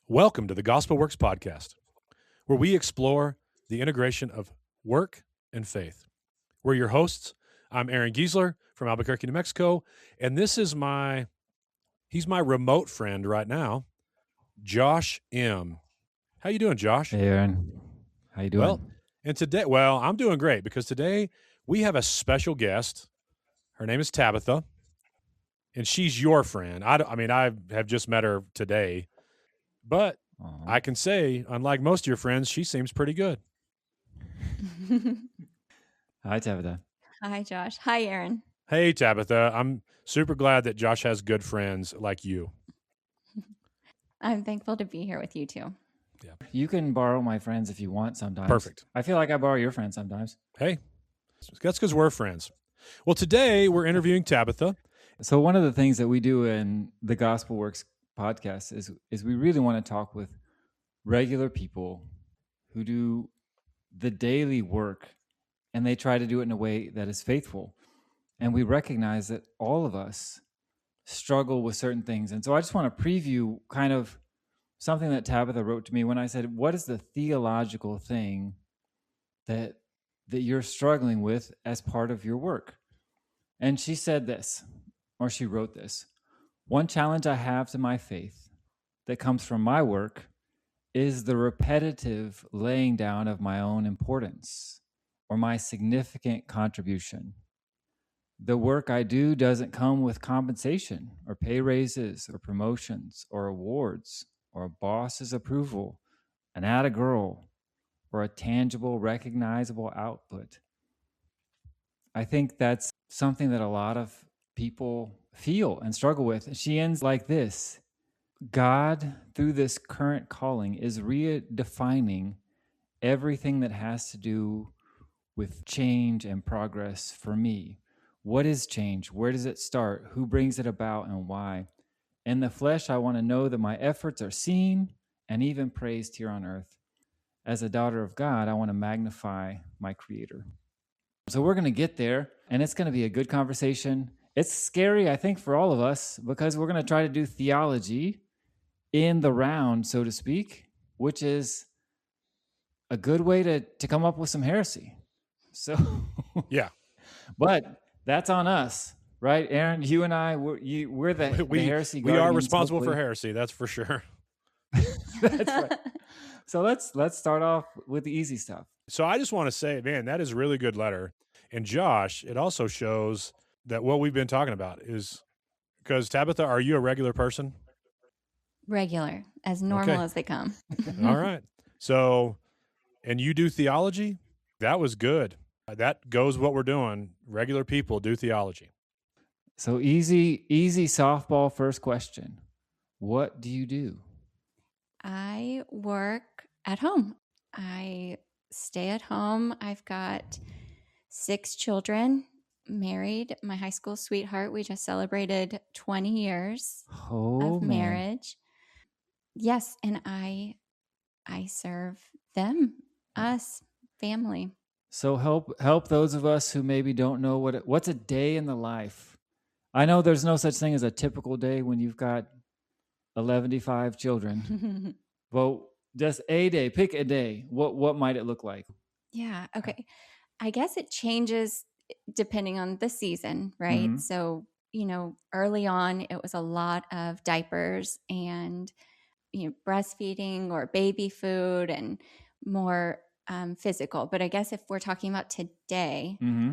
Welcome to the Gospel Works Podcast, where we explore the integration of work and faith. We're your hosts. I'm Aaron Giesler from Albuquerque, New Mexico, and this is he's my remote friend right now, Josh M. How you doing, Josh? Hey, Aaron. How you doing? I'm doing great because today we have a special guest. Her name is Tabitha, and she's your friend. I have just met her today, but I can say, unlike most of your friends, she seems pretty good. Hi, Tabitha. Hi, Josh. Hi, Aaron. Hey, Tabitha. I'm super glad that Josh has good friends like you. I'm thankful to be here with you too. Yeah. You can borrow my friends if you want sometimes. Perfect. I feel like I borrow your friends sometimes. Hey, that's because we're friends. Well, today we're interviewing Tabitha. So one of the things that we do in the Gospel Works podcast is we really want to talk with regular people who do the daily work, and they try to do it in a way that is faithful. And we recognize that all of us struggle with certain things. And so I just want to preview kind of something that Tabitha wrote to me when I said, what is the theological thing that you're struggling with as part of your work? And she said this, or she wrote this: one challenge I have to my faith that comes from my work is the repetitive laying down of my own importance or my significant contribution. The work I do doesn't come with compensation or pay raises or promotions or awards or a boss's approval, an atta girl, or a tangible, recognizable output. I think that's something that a lot of people feel and struggle with. She ends like this: God, through this current calling, is redefining everything that has to do with change and progress for me. What is change? Where does it start? Who brings it about and why? In the flesh, I want to know that my efforts are seen and even praised here on earth. As a daughter of God, I want to magnify my Creator. So we're going to get there, and it's going to be a good conversation. It's scary, I think, for all of us, because we're going to try to do theology in the round, so to speak, which is a good way to come up with some heresy. So, yeah. But that's on us, right, Aaron? You and I, we're the heresy guardians. We are responsible for heresy, that's for sure. That's right. So let's start off with the easy stuff. So I just want to say, man, that is a really good letter. And Josh, it also shows that what we've been talking about is, because Tabitha, are you a regular person? Regular, as normal as they come. All right. So, and you do theology? That was good. That goes what we're doing. Regular people do theology. So easy softball first question. What do you do? I work at home. I stay at home. I've got 6 children, married. My high school sweetheart, we just celebrated 20 years of marriage. Yes, and I serve them, us, family. So help those of us who maybe don't know what's a day in the life. I know there's no such thing as a typical day when you've got 115 children. Well, just a day, pick a day. What might it look like? Yeah, okay. I guess it changes depending on the season, right? Mm-hmm. So, early on it was a lot of diapers and breastfeeding or baby food and more physical. But I guess if we're talking about today, mm-hmm.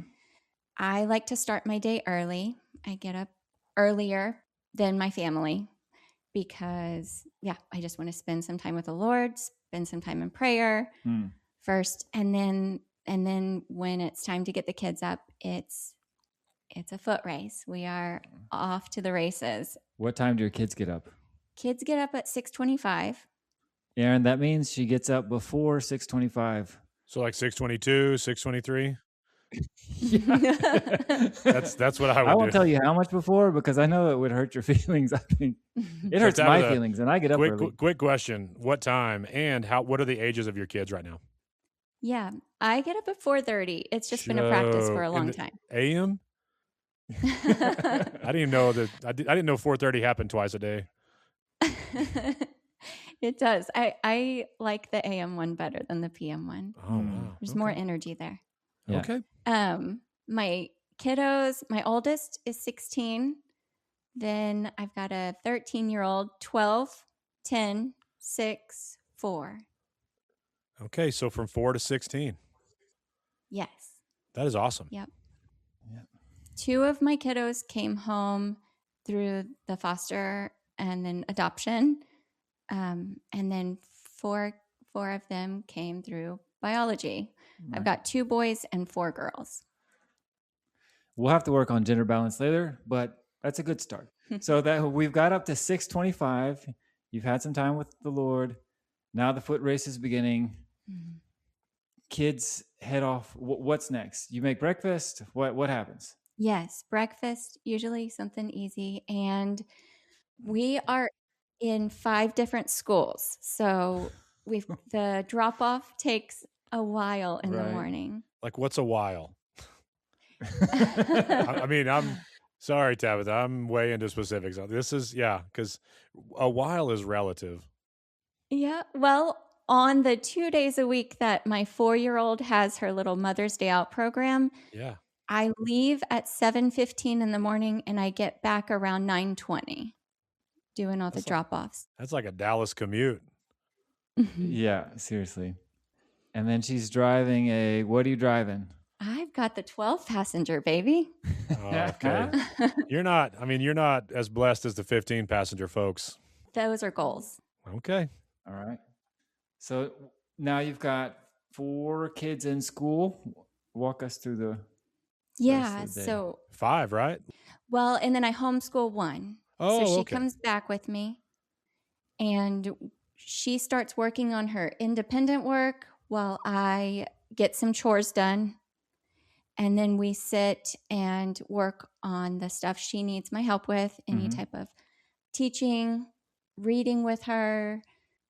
I like to start my day early. I get up earlier than my family because, I just want to spend some time with the Lord, spend some time in prayer first. And then when it's time to get the kids up, it's a foot race. We are off to the races. What time do your kids get up? Kids get up at 6:25. Aaron, that means she gets up before 6:25. So like 6:22, 6:23? That's what I would do. I won't tell you how much before because I know it would hurt your feelings. I think it hurts my feelings, and I get up early. Quick question: what time and what are the ages of your kids right now? Yeah, I get up at 4:30. It's just been a practice for a long time. AM? I didn't know that. I didn't know 4:30 happened twice a day. It does. I like the AM one better than the PM one. Oh, wow. There's Okay. more energy there. Yeah. Okay. My kiddos, my oldest is 16. Then I've got a 13-year-old, 12, 10, 6, 4. Okay. So from 4 to 16. Yes. That is awesome. Yep. Yep. 2 of my kiddos came home through the foster and then adoption. And then four of them came through biology. Right. I've got 2 boys and 4 girls. We'll have to work on gender balance later, but that's a good start. So that we've got up to 6:25. You've had some time with the Lord. Now the foot race is beginning. Mhm. Kids head off. What's next? You make breakfast. What happens? Yes, breakfast, usually something easy. And we are in 5 different schools. So the drop off takes a while in the Right. morning. Like, what's a while? I mean, I'm sorry, Tabitha. I'm way into specifics. This is, because a while is relative. Yeah. Well, on the 2 days a week that my 4-year-old has her little Mother's Day Out program, Yeah. I leave at 7:15 in the morning and I get back around 9:20 doing all the That's like- drop-offs. That's like a Dallas commute. Yeah, seriously. And then she's driving what are you driving? I've got the 12 passenger, baby. Okay. You're not as blessed as the 15 passenger folks. Those are goals. Okay. All right. So now you've got 4 kids in school. Walk us through the Yeah. of the day. So, 5, right? well, and then I homeschool one. Oh, so she okay. comes back with me and she starts working on her independent work while I get some chores done. And then we sit and work on the stuff she needs my help with, any Mhm. type of teaching, reading with her,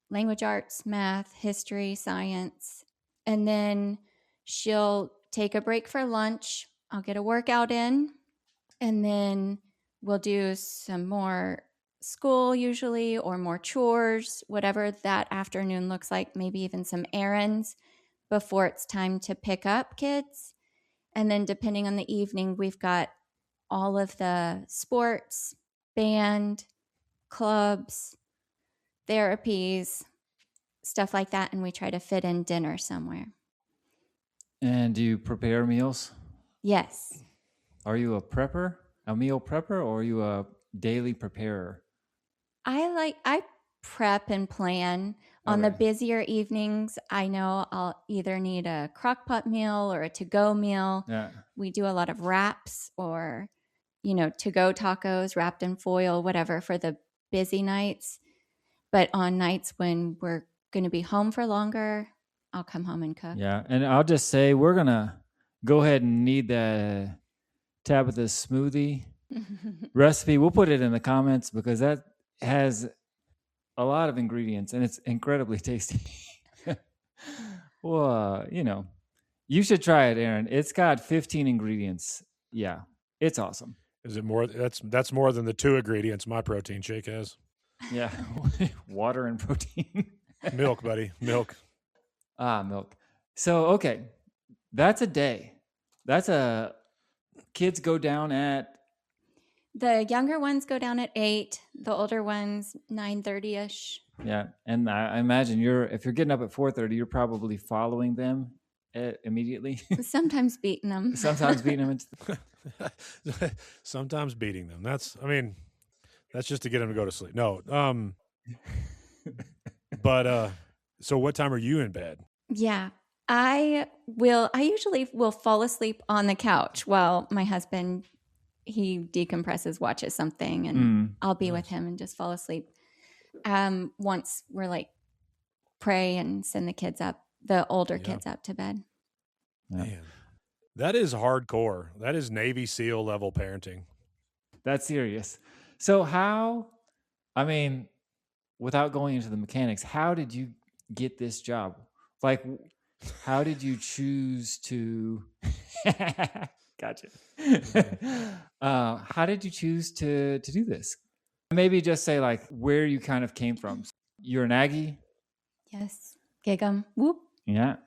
language arts, math, history, science. And then she'll take a break for lunch. I'll get a workout in, and then we'll do some more school usually, or more chores, whatever that afternoon looks like, maybe even some errands before it's time to pick up kids. And then depending on the evening, we've got all of the sports, band, clubs, therapies, stuff like that. And we try to fit in dinner somewhere. And do you prepare meals? Yes. Are you a meal prepper, or are you a daily preparer? I prep and plan. On the Okay. busier evenings, I know I'll either need a crock pot meal or a to-go meal. Yeah. We do a lot of wraps or, to-go tacos wrapped in foil, whatever, for the busy nights. But on nights when we're going to be home for longer, I'll come home and cook. Yeah. And I'll just say we're gonna go ahead and need the Tabitha smoothie recipe. We'll put it in the comments because that has a lot of ingredients and it's incredibly tasty. Well, you should try it, Aaron. It's got 15 ingredients. Yeah, it's awesome. Is it more? That's more than the 2 ingredients my protein shake has. Yeah, water and protein. Milk, buddy. Milk. Milk. So, okay, that's a day. Kids go down at The younger ones go down at 8, the older ones 9:30ish. Yeah, and I imagine if you're getting up at 4:30, you're probably following them immediately. Sometimes beating them. Sometimes beating them. Sometimes beating them. That's just to get them to go to sleep. No. But so what time are you in bed? Yeah. I usually will fall asleep on the couch while my husband, he decompresses, watches something, and I'll be with him and just fall asleep. Once we're like pray and send the older kids up to bed. Yeah. Man, that is hardcore. That is Navy SEAL level parenting. That's serious. So without going into the mechanics, how did you get this job? Like, how did you choose to? Gotcha. How did you choose to do this? Maybe just say like where you kind of came from. You're an Aggie? Yes. Gig 'em. Whoop. Yeah.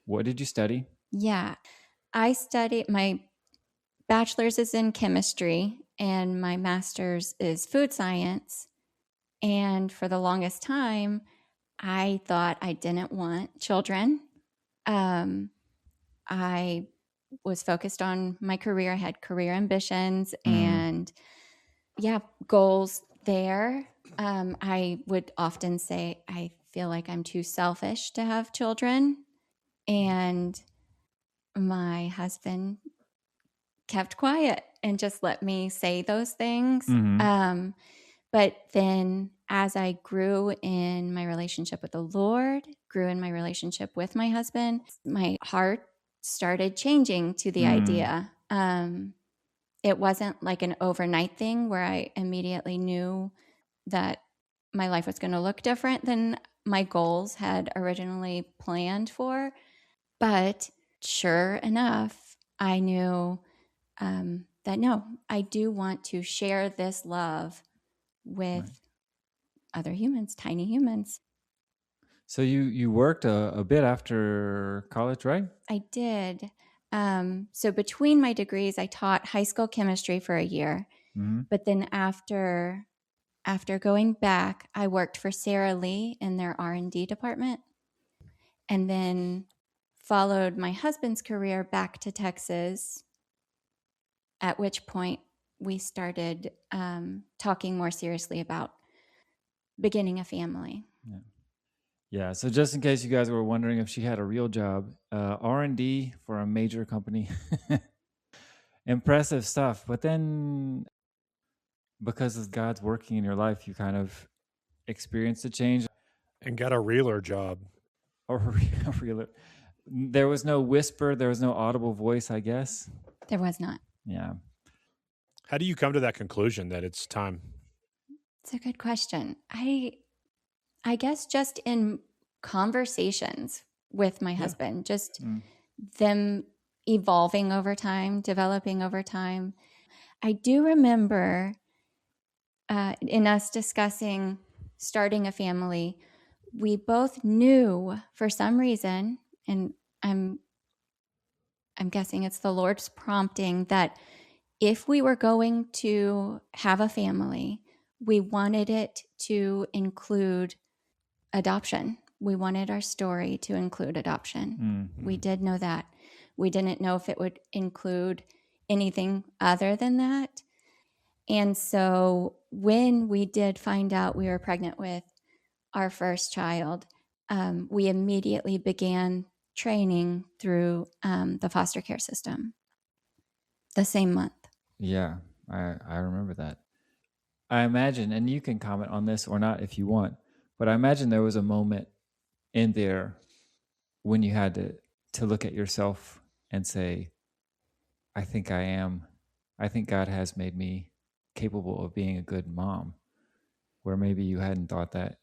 What did you study? Yeah. I studied, my bachelor's is in chemistry and my master's is food science. And for the longest time, I thought I didn't want children. I was focused on my career. I had career ambitions and goals there. I would often say I feel like I'm too selfish to have children. And my husband kept quiet and just let me say those things. But then as I grew in my relationship with the Lord, grew in my relationship with my husband, my heart started changing to the idea. It wasn't like an overnight thing where I immediately knew that my life was going to look different than my goals had originally planned for. But sure enough, I knew that no, I do want to share this love with other humans, tiny humans. So you worked a bit after college, right? I did. So between my degrees, I taught high school chemistry for a year. But then after going back, I worked for Sara Lee in their R&D department, and then followed my husband's career back to Texas, at which point we started talking more seriously about beginning a family. Yeah. So just in case you guys were wondering if she had a real job, R&D for a major company. Impressive stuff. But then because of God's working in your life, you kind of experienced a change. And got a realer job. Or a realer. There was no whisper. There was no audible voice, I guess. There was not. Yeah. How do you come to that conclusion that it's time? It's a good question. I guess just in conversations with my husband, just them evolving over time, developing over time. I do remember in us discussing starting a family, we both knew for some reason, and I'm guessing it's the Lord's prompting, that if we were going to have a family, we wanted it to include adoption. We wanted our story to include adoption. We did know that. We didn't know if it would include anything other than that. And so when we did find out we were pregnant with our first child, we immediately began training through the foster care system the same month. Yeah, I remember that. I imagine, and you can comment on this or not if you want, but I imagine there was a moment in there when you had to look at yourself and say, I think God has made me capable of being a good mom, where maybe you hadn't thought that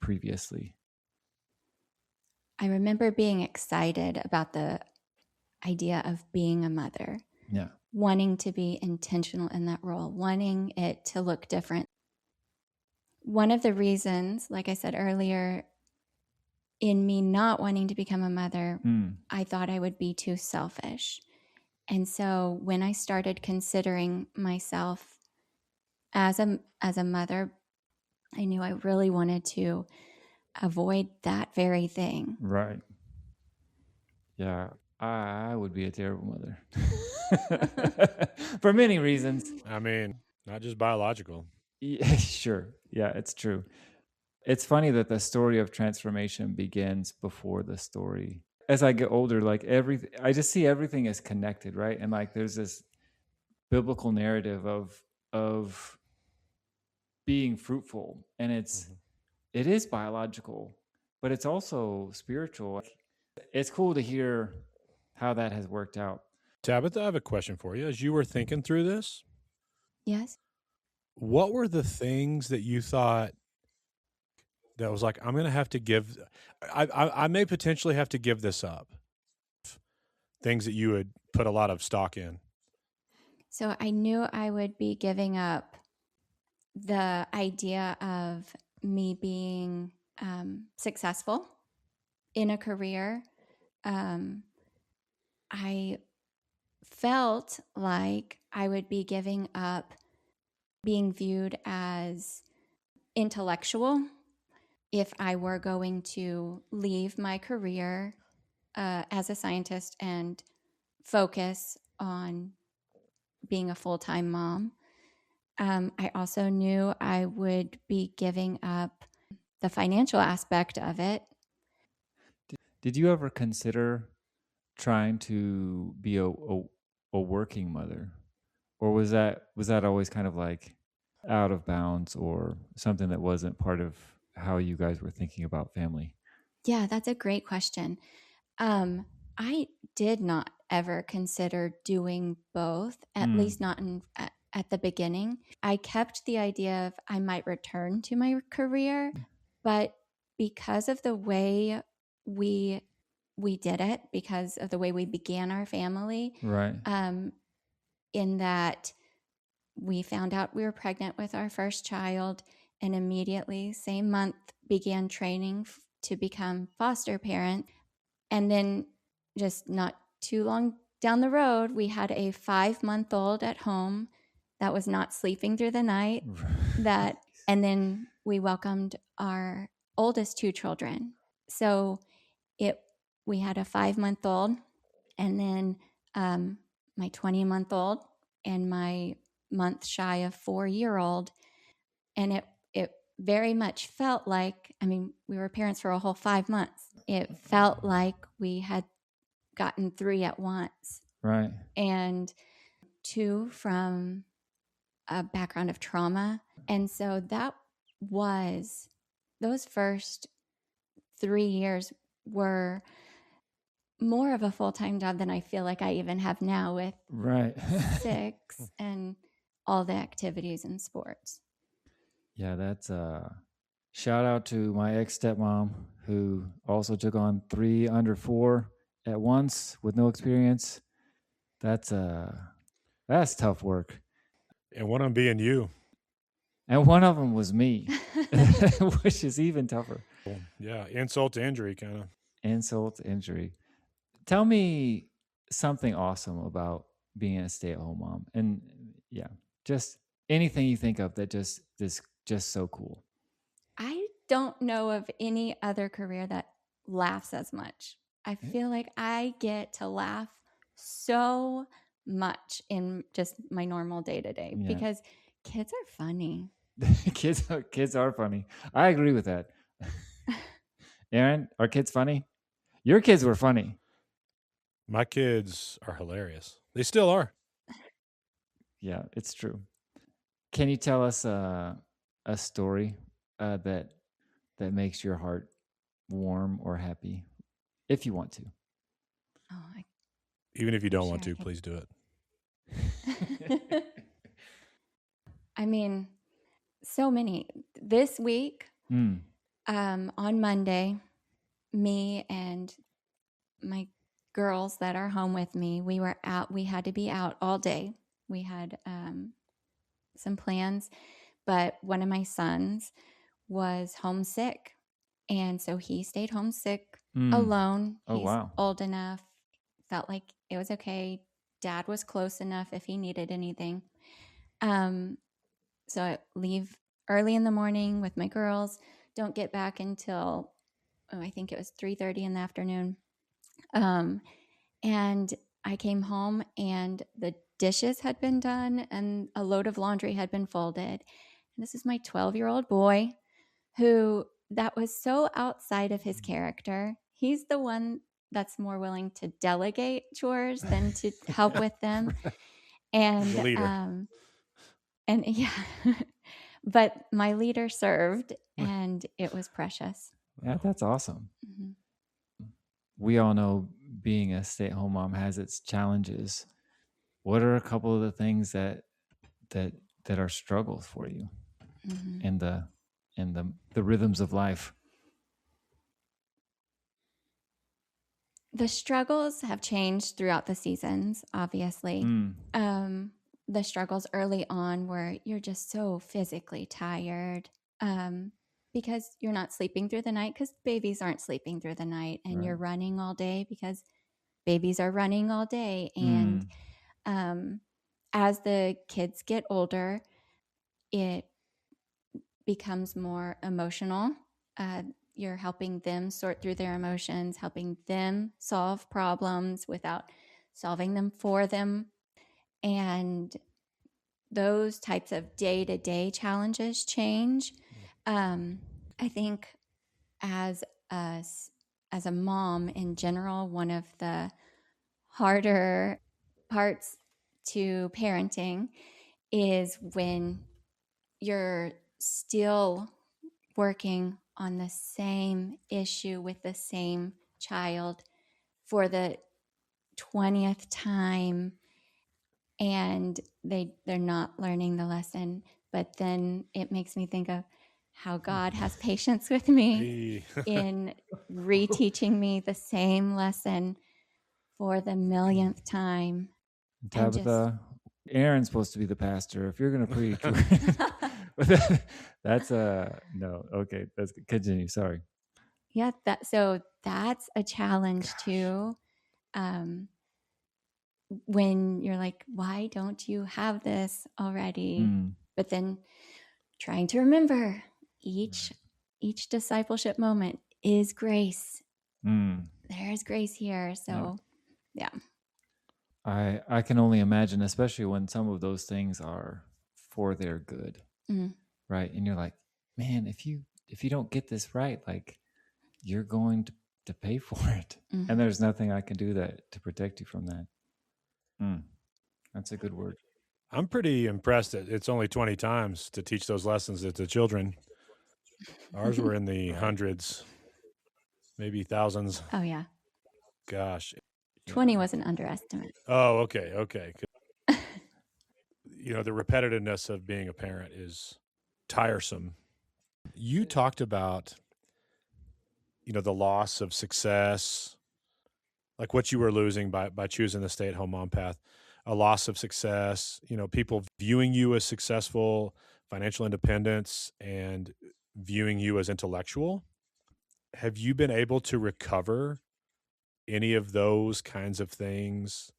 previously. I remember being excited about the idea of being a mother. Yeah. Wanting to be intentional in that role, wanting it to look different. One of the reasons, like I said earlier, in me not wanting to become a mother, I thought I would be too selfish. And so when I started considering myself as a mother, I knew I really wanted to avoid that very thing. Right. Yeah, I would be a terrible mother. For many reasons. I mean, not just biological. Yeah, sure. Yeah, it's true. It's funny that the story of transformation begins before the story. As I get older, like I just see everything as connected, right? And like there's this biblical narrative of being fruitful, and it is biological, but it's also spiritual. It's cool to hear how that has worked out. Tabitha, I have a question for you. As you were thinking through this, Yes. what were the things that you thought that was like, I'm going to have to give, I may potentially have to give this up? Things that you would put a lot of stock in. So I knew I would be giving up the idea of me being successful in a career. I felt like I would be giving up being viewed as intellectual if I were going to leave my career as a scientist and focus on being a full-time mom. I also knew I would be giving up the financial aspect of it. Did you ever consider trying to be a working mother, or was that always kind of like out of bounds or something that wasn't part of how you guys were thinking about family? Yeah, that's a great question. I did not ever consider doing both, at least not at the beginning. I kept the idea of I might return to my career, but because of the way we did it, because of the way we began our family, Right. in that we found out we were pregnant with our first child and immediately, same month, began training to become foster parent. And then just not too long down the road, we had a 5-month-old at home that was not sleeping through the night. And then we welcomed our oldest 2 children. So we had a 5-month-old, and then my 20-month-old, and my month shy of 4-year-old. And it very much felt like, I mean, we were parents for a whole 5 months. It felt like we had gotten 3 at once. Right. And 2 from a background of trauma. And so those first 3 years were more of a full-time job than I feel like I even have now with Right. 6 and all the activities and sports. Yeah, that's shout out to my ex-stepmom who also took on 3 under 4 at once with no experience. That's tough work. And one of them being you. And one of them was me, which is even tougher. Yeah, insult to injury, kind of. Insult to injury. Tell me something awesome about being a stay-at-home mom, and yeah, just anything you think of that just so cool. I don't know of any other career that laughs as much. I feel like I get to laugh so much in just my normal day-to-day because kids are funny. Kids are funny. I agree with that. Aaron, are kids funny? Your kids were funny. My kids are hilarious. They still are. Yeah, it's true. Can you tell us a story that makes your heart warm or happy, if you want to? Oh, even if you don't want to, please do it. I mean, so many. This week, on Monday, me and my girls that are home with me, we were out. We had to be out all day. We had some plans, but one of my sons was homesick. And so he stayed homesick alone. Oh, He's old enough, felt like it was okay. Dad was close enough if he needed anything. So I leave early in the morning with my girls, don't get back until, I think it was 3:30 in the afternoon. And I came home and the dishes had been done and a load of laundry had been folded. And this is my 12-year-old boy who that was so outside of his character. He's the one that's more willing to delegate chores than to help with them. And and yeah, but my leader served and it was precious. Yeah, that's awesome. Mm-hmm. We all know being a stay-at-home mom has its challenges. What are a couple of the things that are struggles for you in the rhythms of life? The struggles have changed throughout the seasons, obviously. The struggles early on where you're just so physically tired because you're not sleeping through the night, because babies aren't sleeping through the night, and Right. you're running all day because babies are running all day. And as the kids get older, it becomes more emotional. You're helping them sort through their emotions, helping them solve problems without solving them for them. And those types of day-to-day challenges change. I think as a mom in general, one of the harder parts to parenting is when you're still working on the same issue with the same child for the 20th time, and they're not learning the lesson. But then it makes me think of how God has patience with me in reteaching me the same lesson for the millionth time. Tabitha, Aaron's supposed to be the pastor. If you're going to preach, that's no. Okay, let's continue. Sorry. Yeah, that's a challenge too. When you're like, why don't you have this already? But then trying to remember each discipleship moment is grace. There's grace here. So yeah. I can only imagine, especially when some of those things are for their good, right? And you're like, man, if you don't get this right, like you're going to pay for it, and there's nothing I can do to protect you from that. That's a good word. I'm pretty impressed that it's only 20 times to teach those lessons to the children. Ours were in the hundreds, maybe thousands. Oh yeah. Gosh. 20 was an underestimate. Oh, okay. The repetitiveness of being a parent is tiresome. You talked about, the loss of success, like what you were losing by choosing the stay-at-home mom path, a loss of success, people viewing you as successful, financial independence, and viewing you as intellectual. Have you been able to recover any of those kinds of things?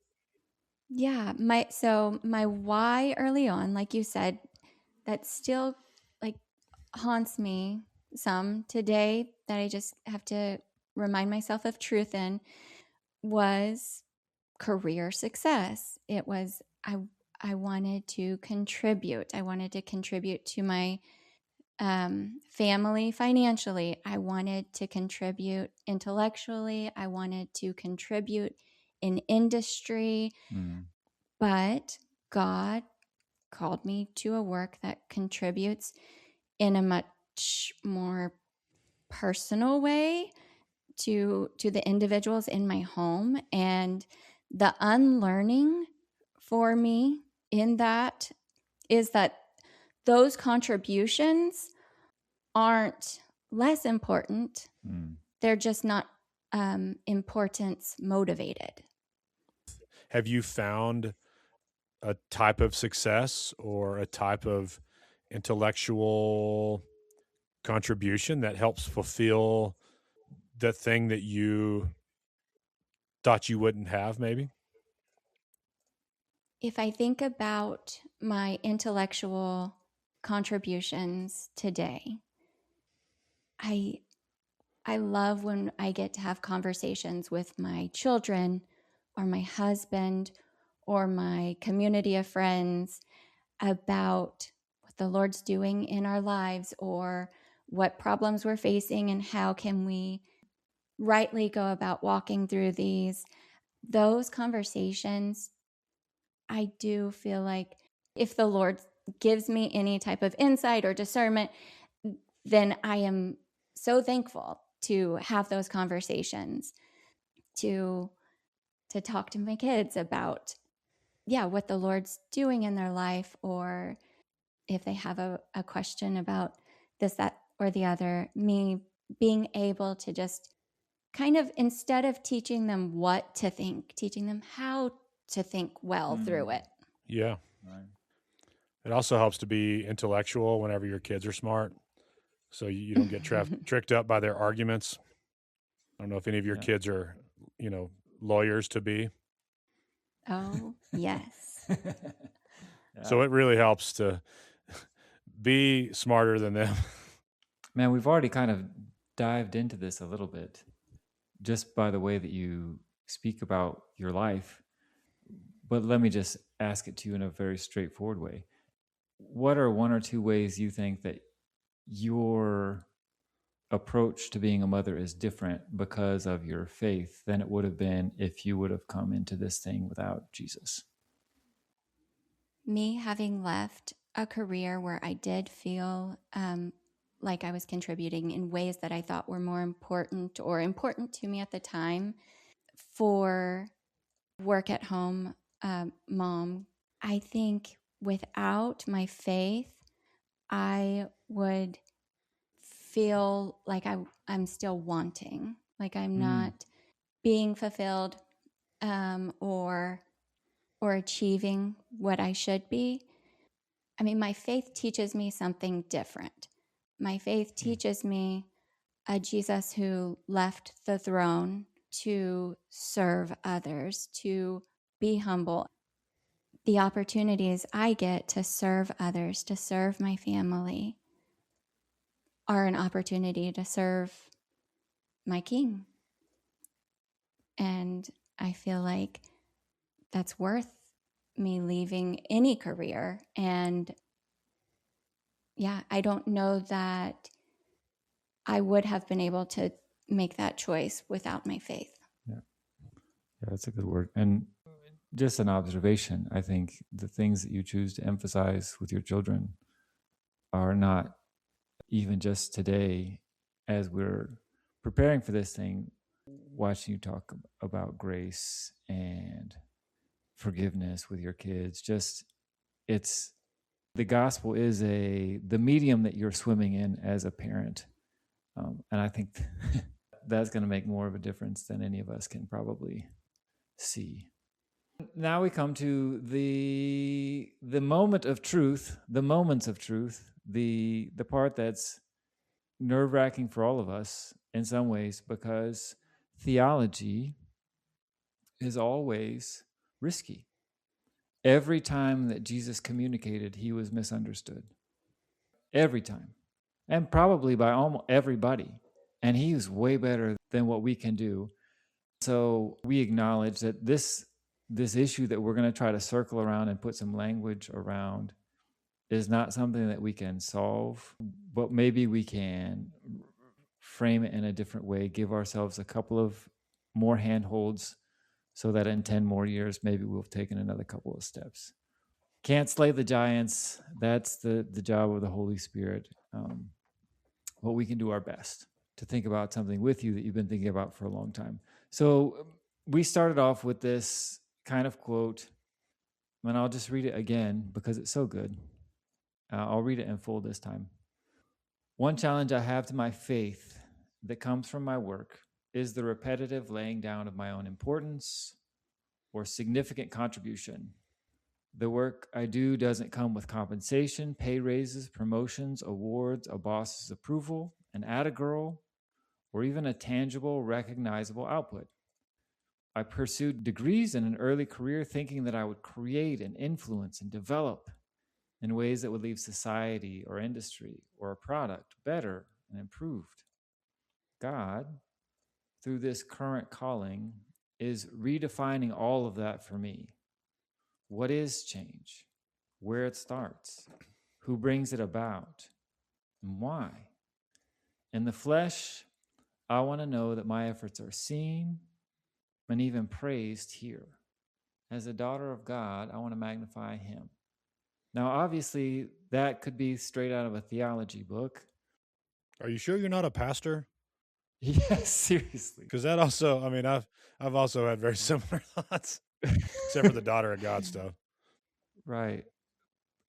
Yeah, my why early on, like you said, that still like haunts me some today, that I just have to remind myself of truth in, was career success. It was I wanted to contribute. I wanted to contribute to my family financially. I wanted to contribute intellectually. I wanted to contribute in industry. But God called me to a work that contributes in a much more personal way to the individuals in my home. And the unlearning for me in that is that those contributions aren't less important. They're just not importance motivated. Have you found a type of success or a type of intellectual contribution that helps fulfill the thing that you thought you wouldn't have, maybe? If I think about my intellectual contributions today, I love when I get to have conversations with my children or my husband or my community of friends about what the Lord's doing in our lives, or what problems we're facing and how can we rightly go about walking through these. Those conversations, I do feel like if the Lord gives me any type of insight or discernment, then I am so thankful to have those conversations, to talk to my kids about, what the Lord's doing in their life, or if they have a question about this, that, or the other, me being able to just kind of, instead of teaching them what to think, teaching them how to think well through it. Yeah. Right. It also helps to be intellectual whenever your kids are smart. so you don't get tricked up by their arguments. I don't know if any of your Yeah. kids are, lawyers to be. Oh, yes. So it really helps to be smarter than them. Man, we've already kind of dived into this a little bit just by the way that you speak about your life. But let me just ask it to you in a very straightforward way. What are one or two ways you think that your approach to being a mother is different because of your faith than it would have been if you would have come into this thing without Jesus? Me having left a career where I did feel like I was contributing in ways that I thought were more important or important to me at the time for work at home mom. I think without my faith, I would feel like I'm still wanting, like I'm not being fulfilled or achieving what I should be. I mean, my faith teaches me something different. My faith teaches me a Jesus who left the throne to serve others, to be humble. The opportunities I get to serve others, to serve my family, are an opportunity to serve my King. And I feel like that's worth me leaving any career. And yeah, I don't know that I would have been able to make that choice without my faith. Yeah, that's a good word. And just an observation, I think the things that you choose to emphasize with your children are not even just today, as we're preparing for this thing, watching you talk about grace and forgiveness with your kids. Just, it's, the gospel is the medium that you're swimming in as a parent. And I think that's going to make more of a difference than any of us can probably see. Now we come to the moment of truth, the moments of truth, the part that's nerve-wracking for all of us in some ways, because theology is always risky. Every time that Jesus communicated, he was misunderstood. Every time. And probably by almost everybody. And he is way better than what we can do. So we acknowledge that this issue that we're going to try to circle around and put some language around is not something that we can solve, but maybe we can frame it in a different way, give ourselves a couple of more handholds so that in 10 more years, maybe we'll have taken another couple of steps. Can't slay the giants. That's the job of the Holy Spirit. But we can do our best to think about something with you that you've been thinking about for a long time. So we started off with this kind of quote, and I'll just read it again because it's so good. I'll read it in full this time. One challenge I have to my faith that comes from my work is the repetitive laying down of my own importance or significant contribution. The work I do doesn't come with compensation, pay raises, promotions, awards, a boss's approval, an atta girl, or even a tangible, recognizable output. I pursued degrees in an early career thinking that I would create and influence and develop in ways that would leave society or industry or a product better and improved. God, through this current calling, is redefining all of that for me. What is change? Where it starts? Who brings it about? And why? In the flesh, I want to know that my efforts are seen and even praised here. As a daughter of God, I want to magnify him. Now, obviously, that could be straight out of a theology book. Are you sure you're not a pastor? Yes, seriously. Because that also, I mean, I've also had very similar thoughts, except for the daughter of God stuff. Right.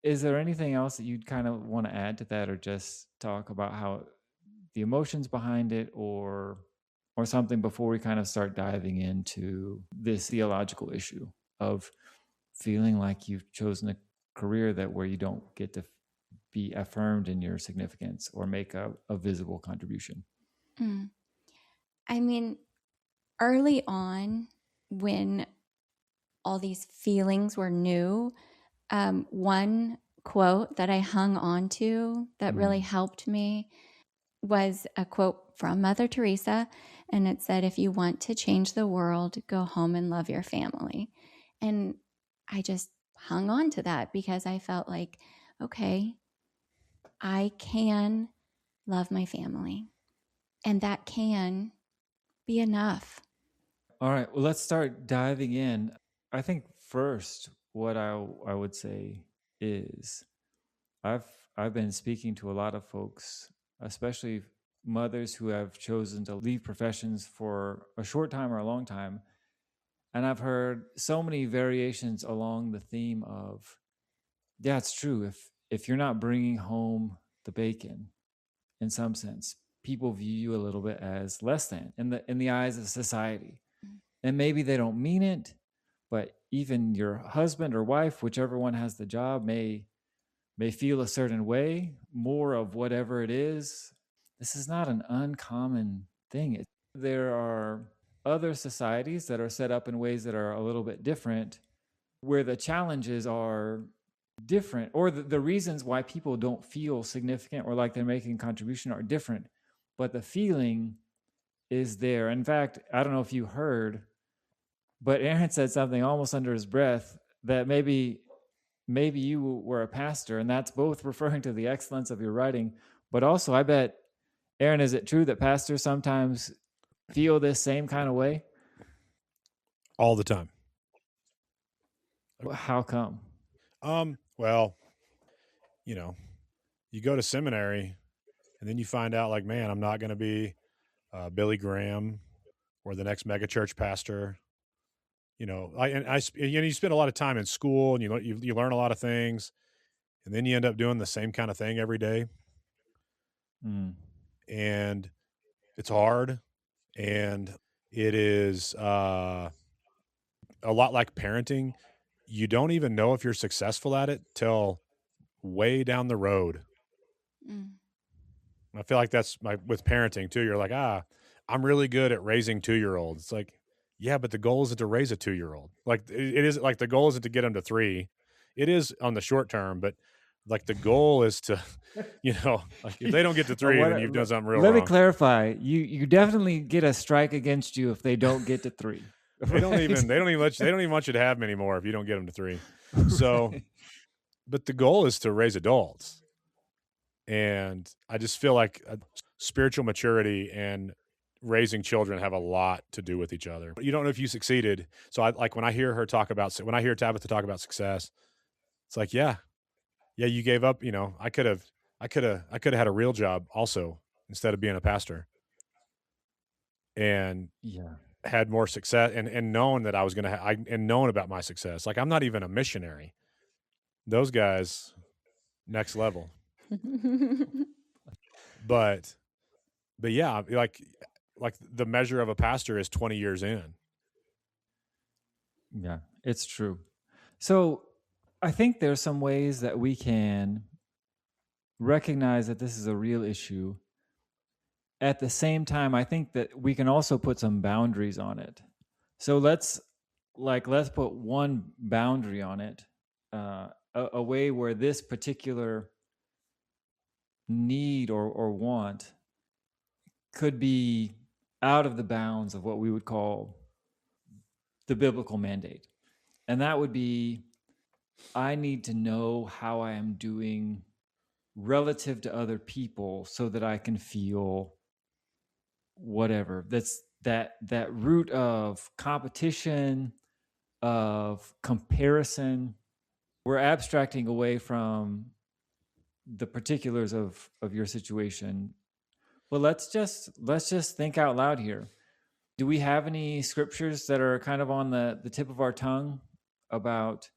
Is there anything else that you'd kind of want to add to that, or just talk about how the emotions behind it, or something before we kind of start diving into this theological issue of feeling like you've chosen a career that where you don't get to be affirmed in your significance or make a visible contribution? I mean, early on, when all these feelings were new, one quote that I hung on to that really helped me was a quote from Mother Teresa. And it said, "If you want to change the world, go home and love your family." And I just hung on to that because I felt like, okay, I can love my family, and that can be enough. All right. Well, let's start diving in. I think first, what I would say is, I've been speaking to a lot of folks, especially mothers who have chosen to leave professions for a short time or a long time, and I've heard so many variations along the theme of, yeah, it's true. If you're not bringing home the bacon, in some sense, people view you a little bit as less than in the eyes of society. And maybe they don't mean it, but even your husband or wife, whichever one has the job, may feel a certain way, more of whatever it is. This is not an uncommon thing. There are other societies that are set up in ways that are a little bit different, where the challenges are different, or the reasons why people don't feel significant or like they're making a contribution are different, but the feeling is there. In fact, I don't know if you heard, but Aaron said something almost under his breath that maybe you were a pastor, and that's both referring to the excellence of your writing, but also, I bet, Aaron, is it true that pastors sometimes feel this same kind of way? All the time. How come? Well, you go to seminary and then you find out, like, man, I'm not going to be Billy Graham or the next megachurch pastor. You spend a lot of time in school and you learn a lot of things, and then you end up doing the same kind of thing every day. And it's hard, and it is a lot like parenting. You don't even know if you're successful at it till way down the road. I feel like that's with parenting too. You're like, I'm really good at raising 2-year-olds. It's like, yeah, but the goal isn't to raise a 2-year-old. Like, it isn't like the goal isn't to get them to 3. It is on the short term, but like the goal is to, like if they don't get to 3, then you've done something real wrong. Let me clarify. You definitely get a strike against you if they don't get to 3. They don't even want you to have many more if you don't get them to 3. So, but the goal is to raise adults. And I just feel like spiritual maturity and raising children have a lot to do with each other. You don't know if you succeeded. So when I hear Tabitha talk about success, it's like, yeah, you gave up. I could have had a real job also instead of being a pastor, and had more success and known that I was going to and known about my success. Like, I'm not even a missionary. Those guys, next level. But yeah, like the measure of a pastor is 20 years in. Yeah, it's true. So I think there's some ways that we can recognize that this is a real issue. At the same time, I think that we can also put some boundaries on it. So let's put one boundary on it, a way where this particular need or want could be out of the bounds of what we would call the biblical mandate. And that would be, I need to know how I am doing relative to other people so that I can feel whatever. That's that root of competition, of comparison. We're abstracting away from the particulars of your situation. Well, let's just think out loud here. Do we have any scriptures that are kind of on the tip of our tongue about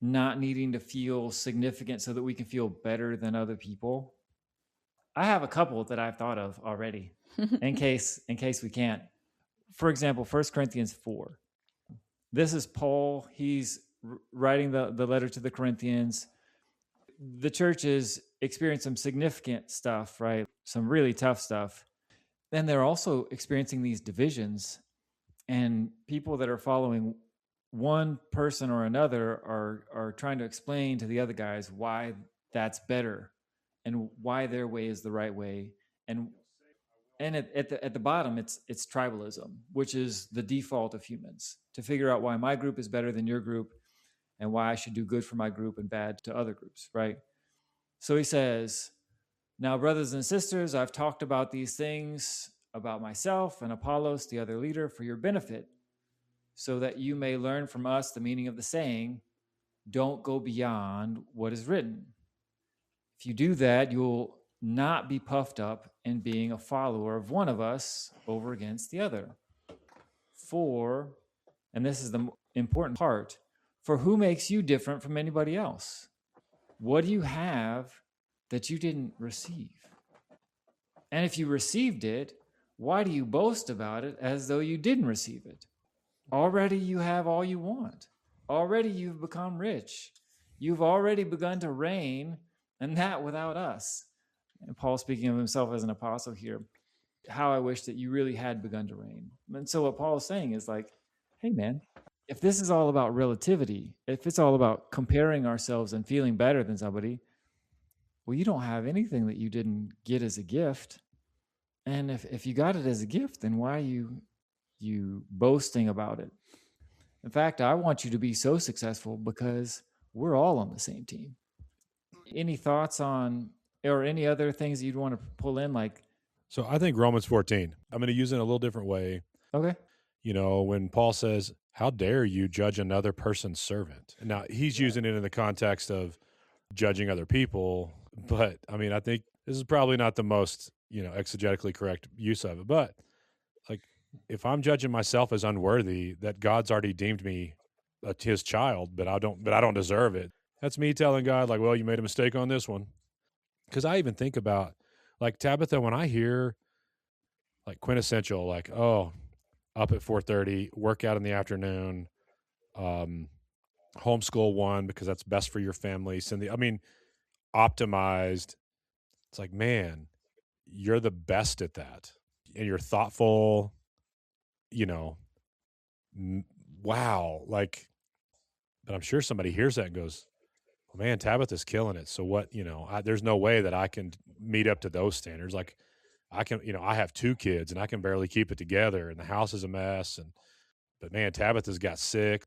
not needing to feel significant so that we can feel better than other people? I have a couple that I've thought of already in case we can't. For example, 1 Corinthians 4. This is Paul. He's writing the letter to the Corinthians. the church is experiencing some significant stuff, right? Some really tough stuff. Then they're also experiencing these divisions, and people that are following one person or another are trying to explain to the other guys why that's better and why their way is the right way. And at the bottom, it's tribalism, which is the default of humans, to figure out why my group is better than your group and why I should do good for my group and bad to other groups, right? So he says, now, brothers and sisters, I've talked about these things about myself and Apollos, the other leader, for your benefit, so that you may learn from us the meaning of the saying, don't go beyond what is written. If you do that, you'll not be puffed up in being a follower of one of us over against the other. For, and this is the important part, for who makes you different from anybody else? What do you have that you didn't receive? And if you received it, why do you boast about it as though you didn't receive it? Already you have all you want. Already you've become rich. You've already begun to reign, and that without us. And Paul speaking of himself as an apostle here, how I wish that you really had begun to reign. And so what Paul is saying is like, hey man, if this is all about relativity, if it's all about comparing ourselves and feeling better than somebody, well, you don't have anything that you didn't get as a gift. And if you got it as a gift, then why are you boasting about it? In fact, I want you to be so successful because we're all on the same team. Any thoughts on, or any other things that you'd want to pull in? Like, So I think Romans 14, I'm going to use it in a little different way. okay. You know, when Paul says, how dare you judge another person's servant? Now, he's using it in the context of judging other people. But I mean, I think this is probably not the most, exegetically correct use of it. But like, if I'm judging myself as unworthy, that God's already deemed me his child, but I don't deserve it. That's me telling God, like, well, you made a mistake on this one. Because I even think about, like, Tabitha, when I hear like quintessential, like, oh, up at 4:30, workout in the afternoon, homeschool one because that's best for your family. Optimized. It's like, man, you're the best at that, and you're thoughtful. Wow, like, but I'm sure somebody hears that and goes, well, man, Tabitha's killing it. So what? There's no way that I can meet up to those standards. Like, I can, I have 2 kids and I can barely keep it together, and the house is a mess. But man, Tabitha's got sick,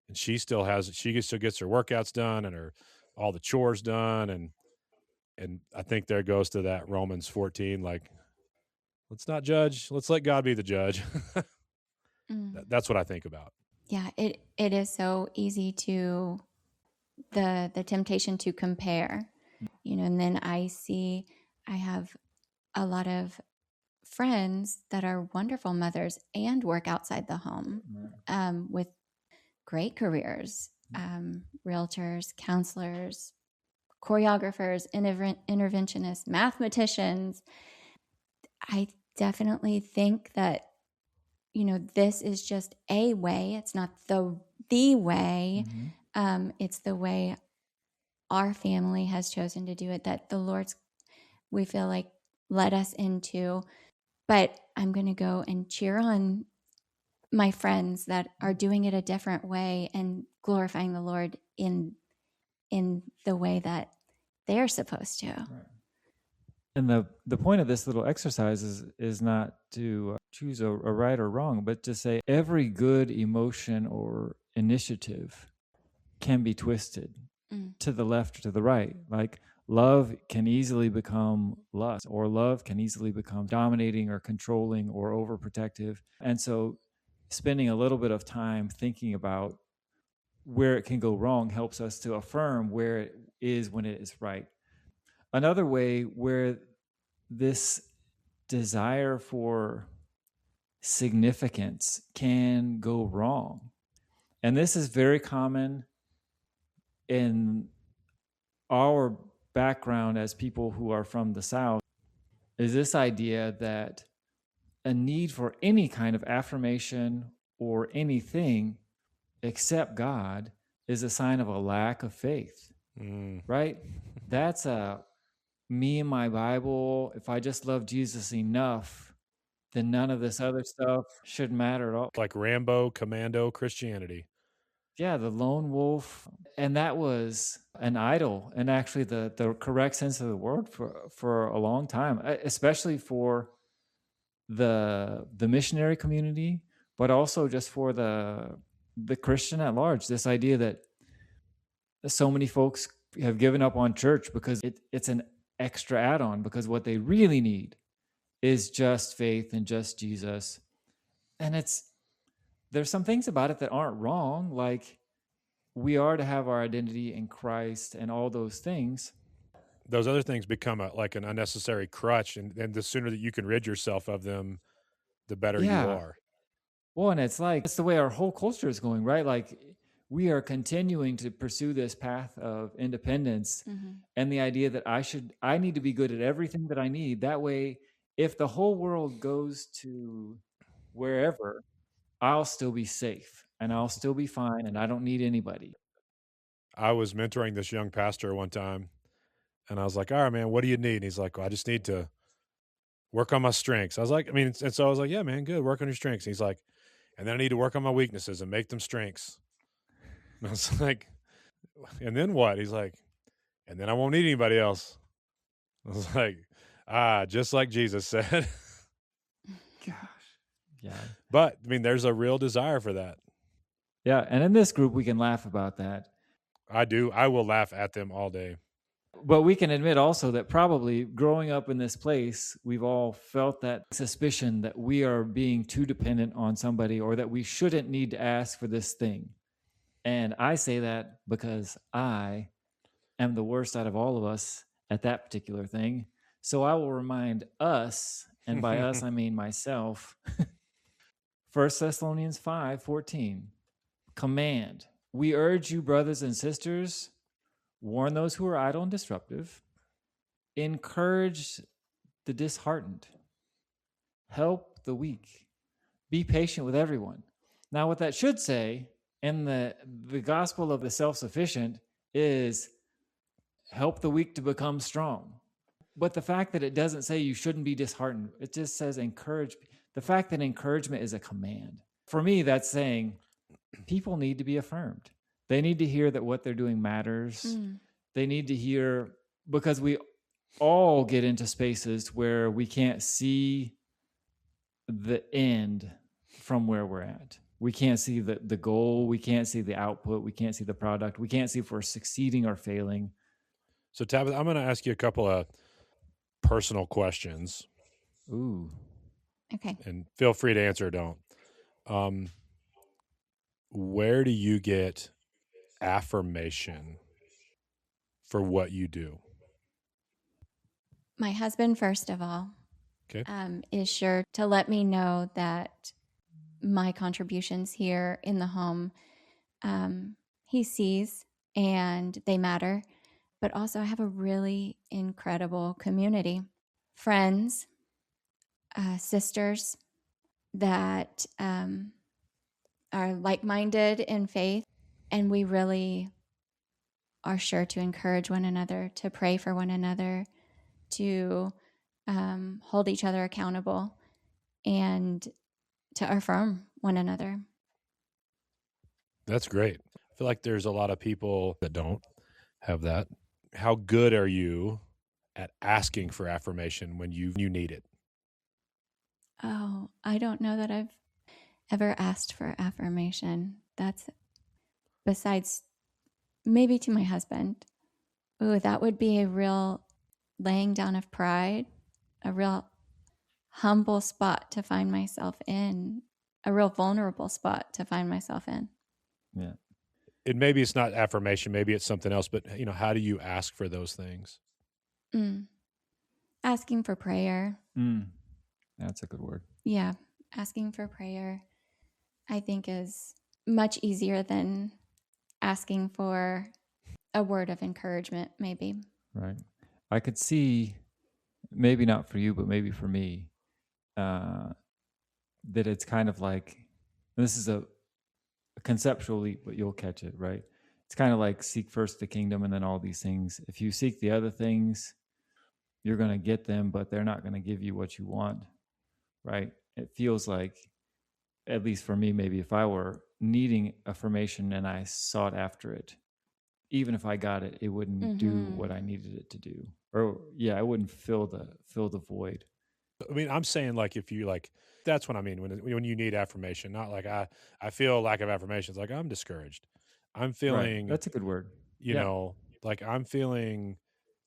and she still gets her workouts done and all the chores done, and I think there goes to that Romans 14, like, let's not judge, let's let God be the judge. That's what I think about. Yeah, it is so easy to the temptation to compare, and then I have a lot of friends that are wonderful mothers and work outside the home, with great careers, realtors, counselors, choreographers, interventionists, mathematicians. I definitely think that, this is just a way. It's not the way. It's the way our family has chosen to do it, that the Lord's, we feel like, led us into. But I'm going to go and cheer on my friends that are doing it a different way and glorifying the Lord in the way that they're supposed to. Right. And the point of this little exercise is not to choose a right or wrong, but to say every good emotion or initiative can be twisted to the left or to the right. Like, love can easily become lust, or love can easily become dominating or controlling or overprotective. And so spending a little bit of time thinking about where it can go wrong helps us to affirm where it is when it is right. Another way where this desire for significance can go wrong, and this is very common in our background as people who are from the South, is this idea that a need for any kind of affirmation or anything except God is a sign of a lack of faith. right? That's me and my Bible. If I just love Jesus enough, then none of this other stuff should matter at all. Like Rambo, Commando, Christianity. Yeah, the lone wolf. And that was an idol, and actually the correct sense of the word for a long time, especially for the missionary community, but also just for the Christian at large. This idea that so many folks have given up on church because it's an extra add-on, because what they really need is just faith and just Jesus. And there's some things about it that aren't wrong, like we are to have our identity in Christ and all those things. Those other things become like an unnecessary crutch, and the sooner that you can rid yourself of them, the better you are. Well, and it's the way our whole culture is going, right? Like we are continuing to pursue this path of independence, and the idea that I need to be good at everything that I need. That way, if the whole world goes to wherever, I'll still be safe and I'll still be fine and I don't need anybody. I was mentoring this young pastor one time, and I was like, all right, man, what do you need? And he's like, well, I just need to work on my strengths. I was like, and so I was like, yeah, man, good. Work on your strengths. And he's like, and then I need to work on my weaknesses and make them strengths. And I was like, and then what? He's like, and then I won't need anybody else. I was like, just like Jesus said. Gosh. Yeah. But I mean, there's a real desire for that. Yeah. And in this group, we can laugh about that. I do. I will laugh at them all day. But we can admit also that probably growing up in this place, we've all felt that suspicion that we are being too dependent on somebody, or that we shouldn't need to ask for this thing. And I say that because I am the worst out of all of us at that particular thing. So I will remind us, and by us I mean myself, 1 Thessalonians 5:14, command. We urge you, brothers and sisters, warn those who are idle and disruptive, encourage the disheartened, help the weak, be patient with everyone. Now, what that should say in the gospel of the self-sufficient is help the weak to become strong. But the fact that it doesn't say you shouldn't be disheartened, it just says encourage. The fact that encouragement is a command. For me, that's saying people need to be affirmed. They need to hear that what they're doing matters. They need to hear, because we all get into spaces where we can't see the end from where we're at. We can't see the goal. We can't see the output. We can't see the product. We can't see if we're succeeding or failing. So, Tabitha, I'm going to ask you a couple of personal questions. Ooh. Okay. And feel free to answer or don't. Where do you get affirmation for what you do? My husband, first of all, Okay. is sure to let me know that my contributions here in the home, he sees and they matter. But also I have a really incredible community, friends, sisters that are like-minded in faith. And we really are sure to encourage one another, to pray for one another, to hold each other accountable, and to affirm one another. That's great. I feel like there's a lot of people that don't have that. How good are you at asking for affirmation when you need it? Oh, I don't know that I've ever asked for affirmation. That's besides maybe to my husband. Ooh, that would be a real laying down of pride, a real humble spot to find myself in, a real vulnerable spot to find myself in. Yeah. And maybe it's not affirmation, maybe it's something else, but how do you ask for those things? Asking for prayer. That's a good word. Yeah. Asking for prayer, I think, is much easier than asking for a word of encouragement, maybe. Right. I could see, maybe not for you, but maybe for me, that it's kind of like, this is a conceptual leap, but you'll catch it, right? it's kind of like seek first the kingdom and then all these things. If you seek the other things, you're going to get them, but they're not going to give you what you want, right? It feels like, at least for me, maybe if I were needing affirmation and I sought after it, even if I got it, it wouldn't do what I needed it to do. Or yeah, it wouldn't fill the void. I mean, I'm saying like if you like, that's what I mean when you need affirmation. Not like I feel lack of affirmation. It's like I'm discouraged. I'm feeling, Right. That's a good word. you Yeah. know, like I'm feeling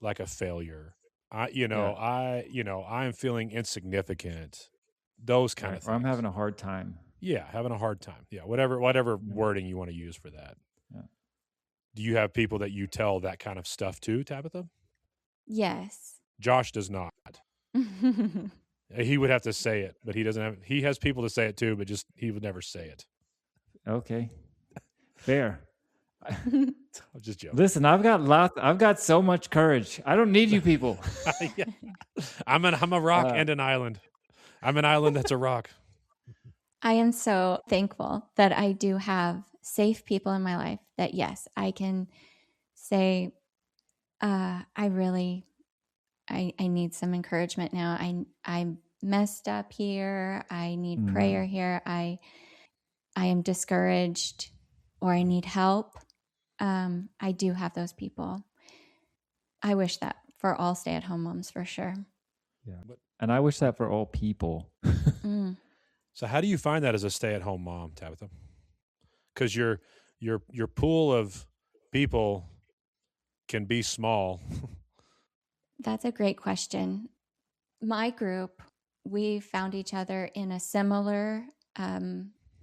like a failure. I am feeling insignificant. Those kind Right. of Or I'm things. having a hard time. Yeah, having a hard time. Yeah, whatever Yeah. wording you want to use for that. Yeah. Do you have people that you tell that kind of stuff to, Tabitha? Yes. Josh does not. He would have to say it, but he doesn't have. He has people to say it too, but just he would never say it. Okay. Fair. I'm just joking. Listen, I've got so much courage. I don't need you people. Yeah. I'm a rock and an island. I'm an island that's a rock. I am so thankful that I do have safe people in my life that, yes, I can say, I need some encouragement now. I'm messed up here. I need prayer here. I am discouraged or I need help. I do have those people. I wish that for all stay-at-home moms for sure. Yeah. And I wish that for all people. So how do you find that as a stay-at-home mom, Tabitha? Because your pool of people can be small. That's a great question. My group, we found each other in a similar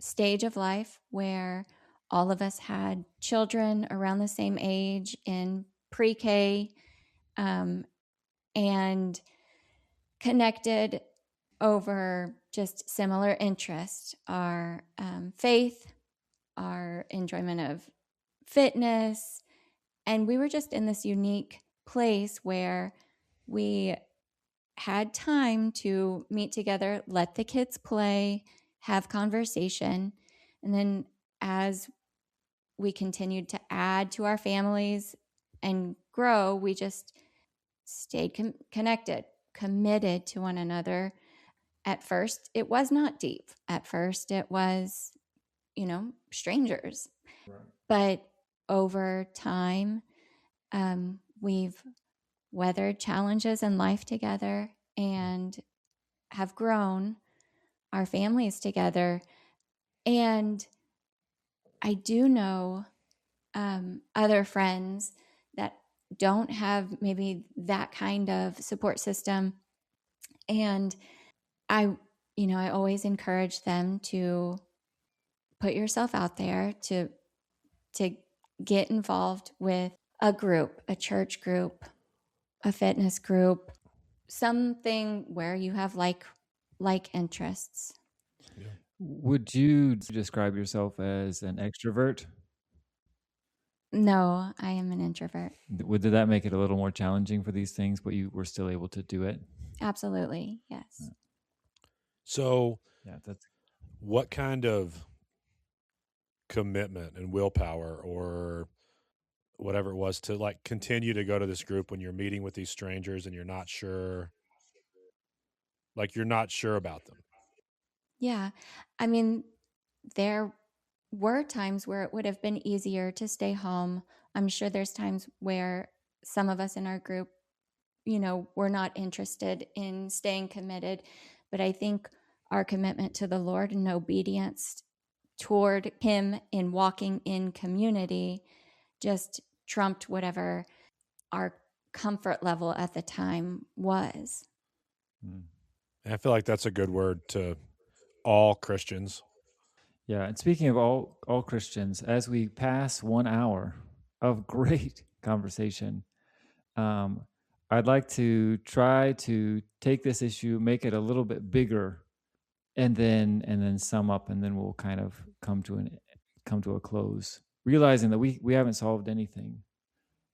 stage of life where all of us had children around the same age in pre-K, and connected over just similar interests, our faith, our enjoyment of fitness. And we were just in this unique place where we had time to meet together, let the kids play, have conversation. And then as we continued to add to our families and grow, we just stayed connected, committed to one another. At first, it was not deep. At first, it was, strangers. Right. But over time, we've weathered challenges in life together and have grown our families together. And I do know other friends that don't have maybe that kind of support system. And I always encourage them to put yourself out there, to get involved with a group, a church group, a fitness group, something where you have like interests. Yeah. Would you describe yourself as an extrovert? No, I am an introvert. Did that make it a little more challenging for these things, but you were still able to do it? Absolutely, yes. So, Yeah, that's what kind of commitment and willpower or whatever it was to like continue to go to this group when you're meeting with these strangers and you're not sure about them? Yeah. I mean, there were times where it would have been easier to stay home. I'm sure there's times where some of us in our group, we're not interested in staying committed. But I think our commitment to the Lord and obedience toward Him in walking in community just trumped whatever our comfort level at the time was. And I feel like that's a good word to all Christians. Yeah, and speaking of all Christians, as we pass 1 hour of great conversation, I'd like to try to take this issue, make it a little bit bigger, and then sum up, and then we'll kind of come to a close, realizing that we haven't solved anything.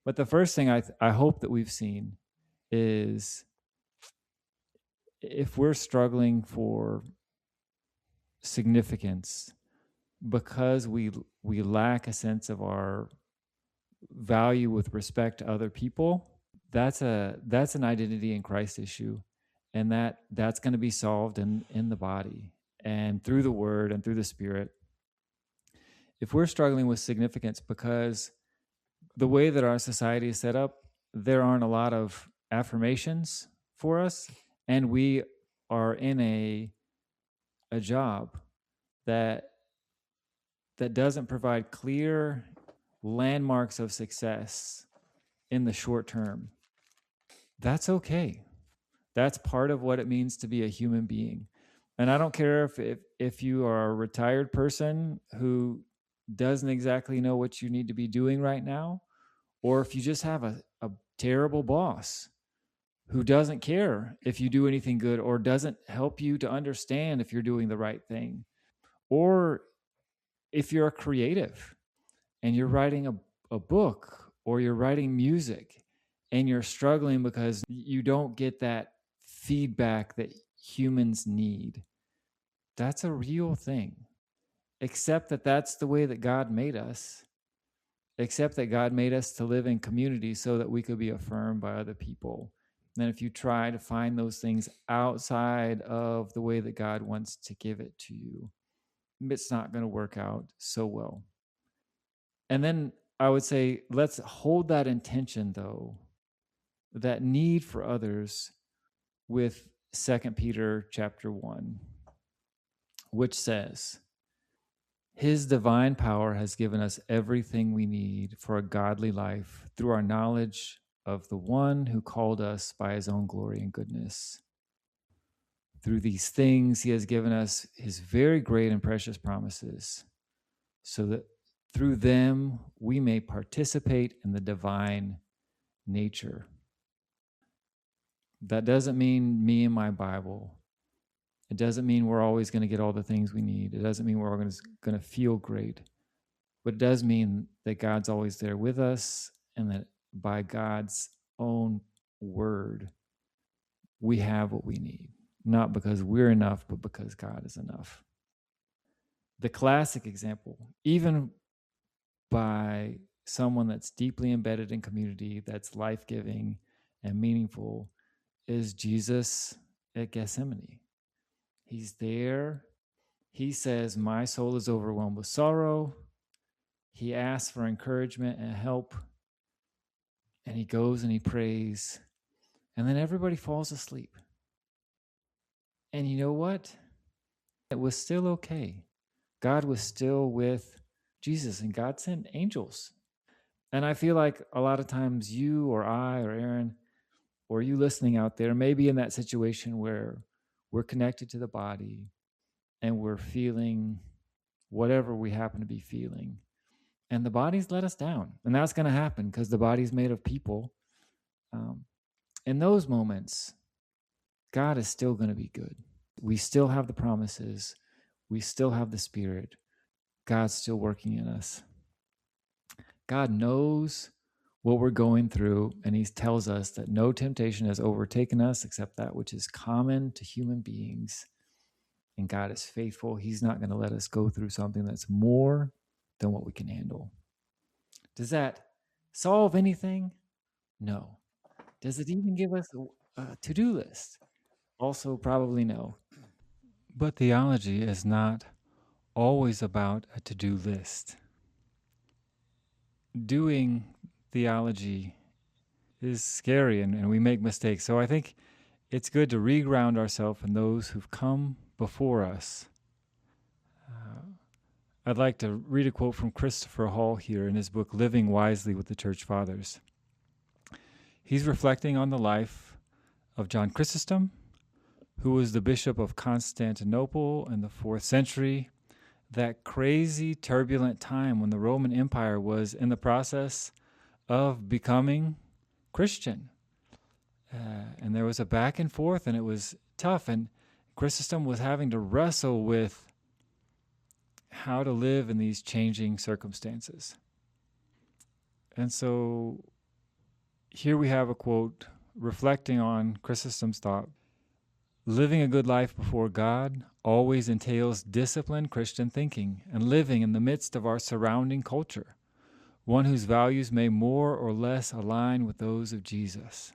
But the first thing I hope that we've seen is if we're struggling for significance because we lack a sense of our value with respect to other people, that's an identity in Christ issue, and that's going to be solved in the body and through the Word and through the Spirit. If we're struggling with significance because the way that our society is set up, there aren't a lot of affirmations for us, and we are in a job that doesn't provide clear landmarks of success in the short term. That's okay. That's part of what it means to be a human being. And I don't care if you are a retired person who doesn't exactly know what you need to be doing right now, or if you just have a terrible boss who doesn't care if you do anything good or doesn't help you to understand if you're doing the right thing, or if you're a creative and you're writing a book or you're writing music and you're struggling because you don't get that feedback that humans need. That's a real thing. Accept that that's the way that God made us. Accept that God made us to live in community so that we could be affirmed by other people. And if you try to find those things outside of the way that God wants to give it to you, it's not going to work out so well. And then I would say, let's hold that intention, though, that need for others, with 2 Peter chapter 1, which says, His divine power has given us everything we need for a godly life through our knowledge of the one who called us by his own glory and goodness. Through these things, he has given us his very great and precious promises, so that through them we may participate in the divine nature. That doesn't mean me and my Bible. It doesn't mean we're always going to get all the things we need. It doesn't mean we're always going to feel great. But it does mean that God's always there with us, and that by God's own word, we have what we need. Not because we're enough, but because God is enough. The classic example, even by someone that's deeply embedded in community, that's life-giving and meaningful, is Jesus at Gethsemane. He's there. He says, my soul is overwhelmed with sorrow. He asks for encouragement and help. And he goes and he prays. And then everybody falls asleep. And you know what? It was still okay. God was still with Jesus, and God sent angels. And I feel like a lot of times you or I or Aaron or you listening out there may be in that situation where we're connected to the body and we're feeling whatever we happen to be feeling. And the body's let us down. And that's going to happen because the body's made of people. In those moments, God is still going to be good. We still have the promises. We still have the Spirit. God's still working in us. God knows what we're going through, and he tells us that no temptation has overtaken us except that which is common to human beings. And God is faithful. He's not going to let us go through something that's more than what we can handle. Does that solve anything? No. Does it even give us a to-do list? Also, probably no. But theology is not always about a to-do list. Doing theology is scary, and we make mistakes. So I think it's good to re-ground ourselves in those who've come before us. I'd like to read a quote from Christopher Hall here in his book, Living Wisely with the Church Fathers. He's reflecting on the life of John Chrysostom, who was the Bishop of Constantinople in the 4th century, that crazy, turbulent time when the Roman Empire was in the process of becoming Christian. And there was a back and forth, and it was tough, and Chrysostom was having to wrestle with how to live in these changing circumstances. And so here we have a quote reflecting on Chrysostom's thought. Living a good life before God always entails disciplined Christian thinking and living in the midst of our surrounding culture. one whose values may more or less align with those of Jesus.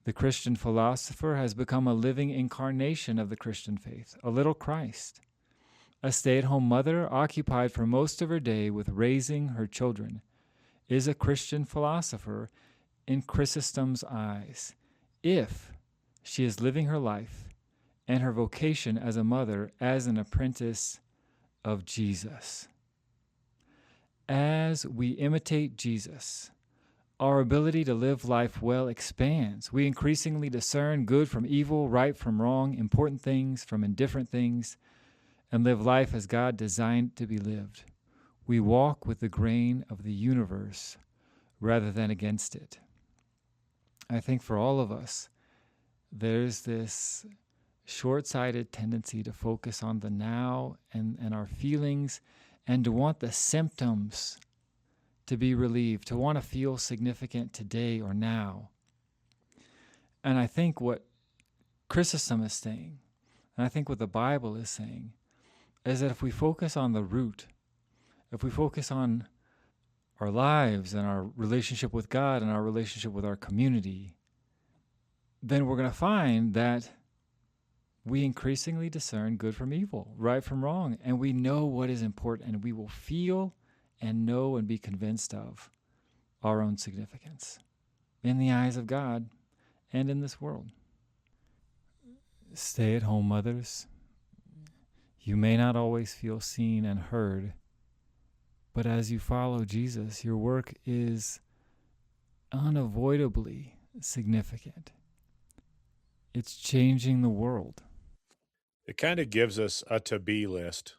The Christian philosopher has become a living incarnation of the Christian faith, a little Christ. A stay-at-home mother occupied for most of her day with raising her children is a Christian philosopher in Chrysostom's eyes, if she is living her life and her vocation as a mother as an apprentice of Jesus. As we imitate Jesus, our ability to live life well expands. We increasingly discern good from evil, right from wrong, important things from indifferent things, and live life as God designed to be lived. We walk with the grain of the universe rather than against it. I think for all of us, there's this short-sighted tendency to focus on the now and our feelings, and to want the symptoms to be relieved, to want to feel significant today or now. And I think what Chrysostom is saying, and I think what the Bible is saying, is that if we focus on the root, if we focus on our lives and our relationship with God and our relationship with our community, then we're going to find that we increasingly discern good from evil, right from wrong, and we know what is important, and we will feel and know and be convinced of our own significance in the eyes of God and in this world. Stay-at-home mothers, you may not always feel seen and heard, but as you follow Jesus, your work is unavoidably significant. It's changing the world. It kind of gives us a to-be list.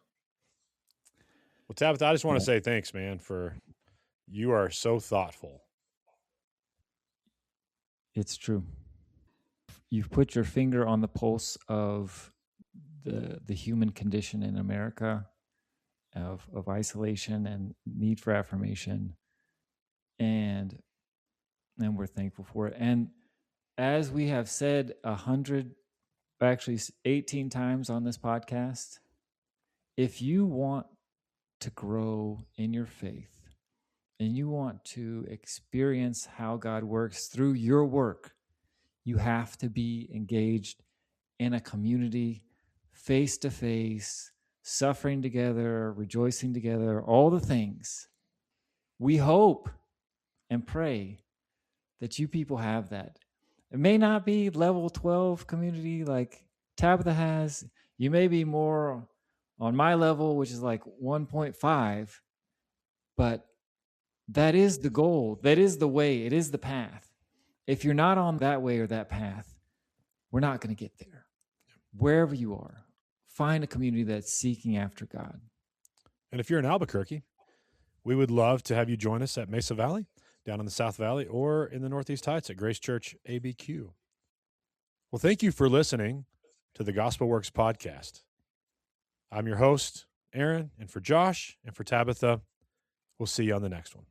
Well, Tabitha, I just want to say thanks, man, for you are so thoughtful. It's true. You've put your finger on the pulse of the human condition in America, of isolation and need for affirmation, and we're thankful for it. And as we have said 18 times on this podcast, if you want to grow in your faith and you want to experience how God works through your work, you have to be engaged in a community, face to face, suffering together, rejoicing together, all the things. We hope and pray that you people have that. It may not be level 12 community like Tabitha has. You may be more on my level, which is like 1.5, but that is the goal. That is the way. It is the path. If you're not on that way or that path, we're not going to get there. Wherever you are, find a community that's seeking after God. And if you're in Albuquerque, we would love to have you join us at Mesa Valley, down in the South Valley, or in the Northeast Heights at Grace Church ABQ. Well, thank you for listening to the Gospel Works podcast. I'm your host, Aaron, and for Josh and for Tabitha, we'll see you on the next one.